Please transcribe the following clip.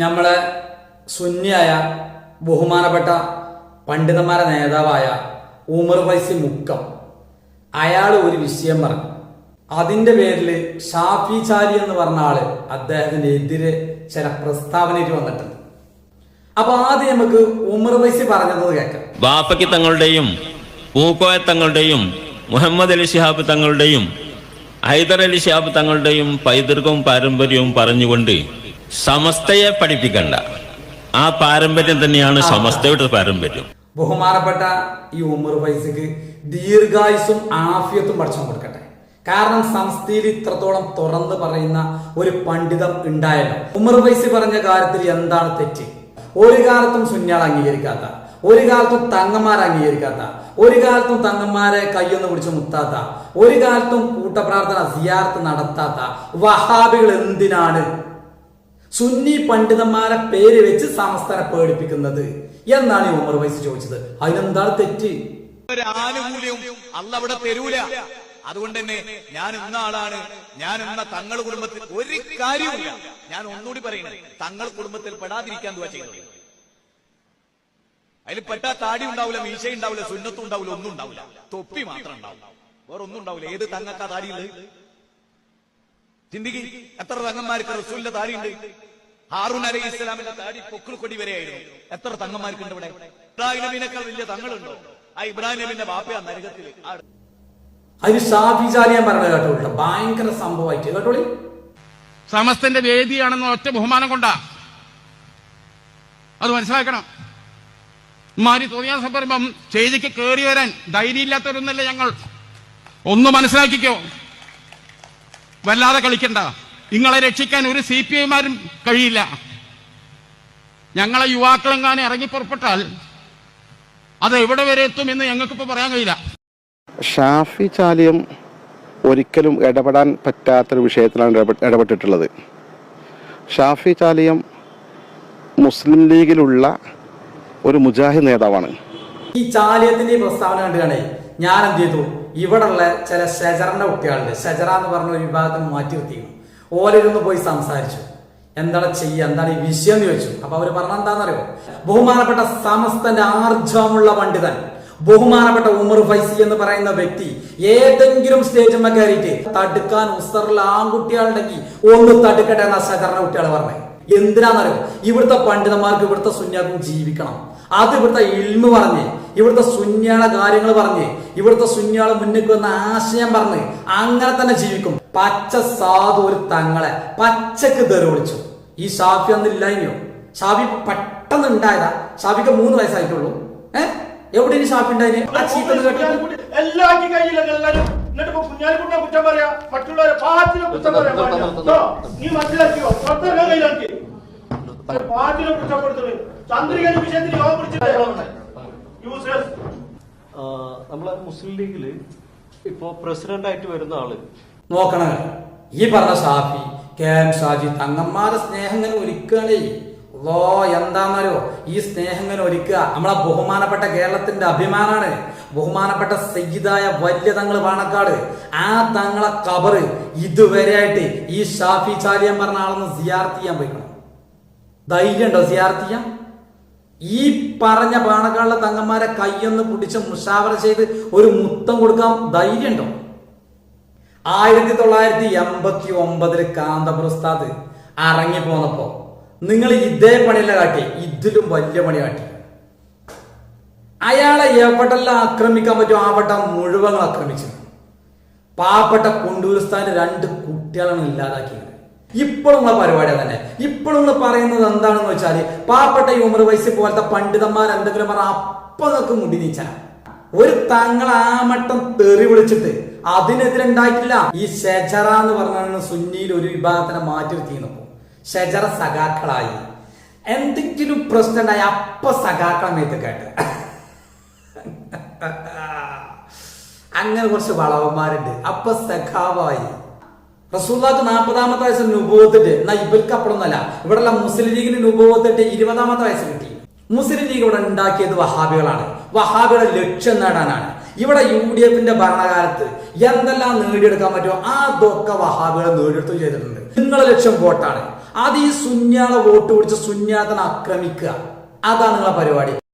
നമ്മളെ സുന്നിയായ ബഹുമാനപ്പെട്ട പണ്ഡിതന്മാരുടെ നേതാവായ ഉമർ ഫൈസി മുക്കം അയാൾ ഒരു വിഷയം പറഞ്ഞു. അതിന്റെ പേരിൽ ഷാഫി ചാരി എന്ന് പറഞ്ഞ ആള് അദ്ദേഹത്തിന്റെ എതിരെ ചില പ്രസ്താവനയിൽ വന്നിട്ടുണ്ട്. അപ്പൊ ആദ്യം നമുക്ക് ഉമർ ഫൈസി പറഞ്ഞത് കേൾക്കാം. ബാപ്പയ്ക്ക് തങ്ങളുടെയും പൂക്കോയ തങ്ങളുടെയും മുഹമ്മദ് അലി ശിഹാബ് തങ്ങളുടെയും ഹൈദർ അലി ശിഹാബ് തങ്ങളുടെയും പൈതൃകവും പാരമ്പര്യവും പറഞ്ഞുകൊണ്ട് സമസ്തയെ പഠിപ്പിക്കണ്ട. ആ പാരമ്പര്യം തന്നെയാണ് സമസ്തയുടെ പാരമ്പര്യം. ബഹുമാനപ്പെട്ട ഈ ഉമർ ഫൈസിക്ക് ദീർഘായുസും ആഫിയത്തും പഠിച്ചു കൊടുക്കട്ടെ. കാരണം സംസ്ഥയിൽ ഇത്രത്തോളം തുറന്ന് പറയുന്ന ഒരു പണ്ഡിതം ഉണ്ടായല്ലോ. ഉമർ ഫൈസി പറഞ്ഞ കാര്യത്തിൽ എന്താണ് തെറ്റ്? ഒരു കാലത്തും സുന്നിയാൾ അംഗീകരിക്കാത്ത, ഒരു കാലത്തും തങ്ങന്മാരെ അംഗീകരിക്കാത്ത, ഒരു കാലത്തും തങ്ങന്മാരെ കയ്യൊന്ന് പിടിച്ച് മുത്താത്ത, ഒരു കാലത്തും കൂട്ടപ്രാർത്ഥന സിയാർത്ത് നടത്താത്ത വഹാബികൾ എന്തിനാണ് സുന്നി പണ്ഡിതന്മാരെ പേര് വെച്ച് സമസ്തനെ പേടിപ്പിക്കുന്നത് എന്നാണ് ഈ ഉമർ ഫൈസി ചോദിച്ചത്. അതിനെന്താണ് തെറ്റ്? ഒരു ആനുകൂല്യവും അല്ല അവിടെ തരൂല. അതുകൊണ്ട് തന്നെ ഞാൻ ഇന്ന ആളാണ്, ഞാൻ ഇന്ന തങ്ങൾ കുടുംബത്തിൽ ഒരു കാര്യമില്ല. ഞാൻ ഒന്നുകൂടി പറയുന്നത്, തങ്ങൾ കുടുംബത്തിൽ പെടാതിരിക്കാൻ ദുആ ചെയ്യുന്നത്. അതിൽ പെട്ടാ താടി ഉണ്ടാവില്ല, മീശ ഉണ്ടാവില്ല, സുന്നത്തും ഉണ്ടാവില്ല, ഒന്നും ഉണ്ടാവില്ല, തൊപ്പി മാത്രം ഉണ്ടാവും, വേറെ ഒന്നും ഉണ്ടാവില്ല. ഏത് തങ്ങൾക്കാ താടിയുള്ളത്? ചിന്തിക്ക്, എത്ര തങ്ങന്മാർക്ക് റസൂലിന്റെ താടിയുണ്ട്? ഹാറൂൻ അലൈഹി ഇസ്ലാമിന്റെ താടി പൊക്കിൾ കൊടി വരെയായിരുന്നു. എത്ര തങ്ങന്മാർക്കുണ്ട് ഇവിടെ? ഇബ്രാഹിം നബിനേക്കാൾ വലിയ തങ്ങളുണ്ടോ? ആ ഇബ്രാഹിം നബിന്റെ ബാപ്പയാ നരകത്തിൽ. അതിന് ഷാഫി ചാരി ഞാൻ പറഞ്ഞത് കേട്ടോളൂ, ഭയങ്കര സംഭവമായിട്ട് കേട്ടോളി. സമസ്തന്റെ വേദിയാണെന്ന് ഒറ്റ ബഹുമാനം കൊണ്ടാ അത് മനസ്സിലാക്കണം. മാരി തോന്നിയ പറയുമ്പം സ്റ്റേജിക്ക് കയറി വരാൻ ധൈര്യമില്ലാത്തവരൊന്നല്ലേ ഞങ്ങൾ. ഒന്ന് മനസ്സിലാക്കിക്കോ, വല്ലാതെ കളിക്കണ്ട. നിങ്ങളെ രക്ഷിക്കാൻ ഒരു CPIമാരും കഴിയില്ല. ഞങ്ങളെ യുവാക്കളെങ്ങാനും ഇറങ്ങി പുറപ്പെട്ടാൽ അത് എവിടെ വരെ എത്തുമെന്ന് ഞങ്ങൾക്കിപ്പോൾ പറയാൻ കഴിയില്ല. ഷാഫി ചാലിയം ഒരിക്കലും ഇടപെടാൻ പറ്റാത്തൊരു വിഷയത്തിലാണ് ഇടപെട്ടിട്ടുള്ളത്. ഷാഫി ചാലിയം മുസ്ലിം ലീഗിലുള്ള ഒരു മുജാഹിദ് നേതാവാണ്. ഈ ചാലിയത്തിന്റെ പ്രസ്താവന കണ്ടുകണേ ഞാൻ എന്ത് ചെയ്തു, ഇവിടെ ഉള്ള ചില ഷജറിന്റെ കുട്ടികളുണ്ട്, ഷജറ എന്ന് പറഞ്ഞ ഒരു വിഭാഗത്തിന് മാറ്റി നിർത്തിയിരുന്നു. ഓരോന്ന് പോയി സംസാരിച്ചു, എന്താണ് ചെയ്യുക, എന്താണ് ഈ വിഷയം എന്ന് ചോദിച്ചു. അപ്പൊ അവര് പറഞ്ഞ എന്താണെന്നറിയോ? ബഹുമാനപ്പെട്ട സമസ്തന്റെ ആർജവമുള്ള പണ്ഡിതൻ ബഹുമാനപ്പെട്ട ഉമർ ഫൈസി എന്ന് പറയുന്ന വ്യക്തി ഏതെങ്കിലും സ്റ്റേജിൽ കയറിയിട്ട് തടുക്കാൻ ഉസ്തറിൽ ആൺകുട്ടികളുണ്ടെങ്കിൽ ഒന്ന് തടുക്കട്ടെ എന്ന ഷജറിന്റെ കുട്ടികൾ പറഞ്ഞത്. എന്തിനാന്നറിയോ? ഇവിടുത്തെ പണ്ഡിതന്മാർക്ക് ഇവിടുത്തെ സുന്യാക്കും ജീവിക്കണം. അത് ഇവിടുത്തെ ഇൽമ് പറഞ്ഞ്, ഇവിടുത്തെ സുന്യാളെ കാര്യങ്ങൾ പറഞ്ഞ്, ഇവിടുത്തെ സുന്യാളെ മുന്നിൽ വന്ന ആശയം പറഞ്ഞ് അങ്ങനെ തന്നെ ജീവിക്കും. പച്ച സാധു ഒരു തങ്ങളെ പച്ചക്ക് തെറി വിളിച്ചു. ഈ ഷാഫി ഒന്നില്ലായിനോ? ഷാഫി പെട്ടെന്ന് ഉണ്ടായതാ. ഷാഫിക്ക് 3 വയസ്സായിട്ടുള്ളൂ. എവിടെയാണ് ഷാഫി ഉണ്ടായിന്? നമ്മളെ മുസ്ലിം ലീഗില് ഇപ്പോ പ്രസിഡന്റ് ആയിട്ട് വരുന്ന ആള് നോക്കണ ഈ പറഞ്ഞ ഷാഫി KM ഷാജി തങ്ങന്മാരെ സ്നേഹം ഇങ്ങനെ ഒരുക്കുകയാണേ. എന്താന്നറിയോ ഈ സ്നേഹം ഇങ്ങനെ ഒരുക്കുക? നമ്മളെ ബഹുമാനപ്പെട്ട കേരളത്തിന്റെ അഭിമാനാണ്. ബഹുമാനപ്പെട്ട സയ്യിദായ വലിയ തങ്ങൾ പാണക്കാട്, ആ തങ്ങളെ കബറ് ഇതുവരെയായിട്ട് ഈ ഷാഫി ചാലിയം പറഞ്ഞ ആളൊന്ന് സിയാർത്ത് ചെയ്യാൻ പോയിക്കണം. ധൈര്യം ഉണ്ടോ സിയാർത്ത് ചെയ്യാൻ? ഈ പറഞ്ഞ പാണക്കാടിലെ തങ്ങന്മാരെ കൈയൊന്ന് പിടിച്ച് മുഷാവറ ചെയ്ത് ഒരു മുത്തം കൊടുക്കാൻ ധൈര്യം ഉണ്ടോ? 1989 കാന്തപുരസ്താദ് ഇറങ്ങി പോന്നപ്പോ നിങ്ങൾ ഇതേ പണിയല്ല കാട്ടി, ഇതിലും വലിയ പണി കാട്ടി. അയാളെ എവിടെല്ലാം ആക്രമിക്കാൻ പറ്റും ആവട്ടെ മുഴുവൻ ആക്രമിച്ചു. പാവപ്പെട്ട കൊണ്ടൂർസ്ഥാന് 2 കുട്ടികളാണ് ഇല്ലാതാക്കിയത്. ഇപ്പോഴും ഉള്ള പരിപാടി തന്നെ. ഇപ്പോഴും പറയുന്നത് എന്താണെന്ന് വെച്ചാൽ പാവപ്പെട്ട ഈ ഉമർ ഫൈസി പോലത്തെ പണ്ഡിതന്മാർ എന്തെങ്കിലും പറഞ്ഞാൽ അപ്പൊ നിങ്ങൾക്ക് മുടി നീച്ചാൻ ഒരു തങ്ങളെ ആ മട്ടം തെറി വിളിച്ചിട്ട് അതിനെതിരെ ഉണ്ടായിട്ടില്ല. ഈ ഷജറ എന്ന് പറഞ്ഞ സുന്നിയിൽ ഒരു വിഭാഗത്തിനെ മാറ്റി നിർത്തിയിരുന്നപ്പോ ഷജറ സഖാക്കളായി. എന്തെങ്കിലും പ്രശ്നം ഉണ്ടായി അപ്പ സഖാക്കളെ മേത്ത് കേട്ട് അങ്ങനെ കുറച്ച് വളവന്മാരുണ്ട്. അപ്പൊ സഖാവായി. റസൂലുള്ളാഹിക്ക് 40-ാമത്തെ വയസ്സിൽ നുബുവത്തിട്ട്, എന്നാ ഇവർക്ക് അപ്പഴൊന്നല്ല. ഇവിടെയുള്ള മുസ്ലിം ലീഗിന് നുബുവത്തിട്ട് 20-ാമത്തെ വയസ്സ് കിട്ടി. മുസ്ലിം ലീഗ് ഇവിടെ ഉണ്ടാക്കിയത് വഹാബികളാണ്. വഹാബികളുടെ ലക്ഷ്യം നേടാനാണ്. ഇവിടെ UDFന്റെ ഭരണകാലത്ത് എന്തെല്ലാം നേടിയെടുക്കാൻ പറ്റുമോ അതൊക്കെ വഹാബികളെ നേടിയെടുത്തു ചെയ്തിട്ടുണ്ട്. നിങ്ങളുടെ ലക്ഷ്യം വോട്ടാണ്. അത് ഈ സുന്യാളെ വോട്ട് പിടിച്ച് സുന്യാത്തനെ ആക്രമിക്കുക. അതാണ് നിങ്ങളെ പരിപാടി.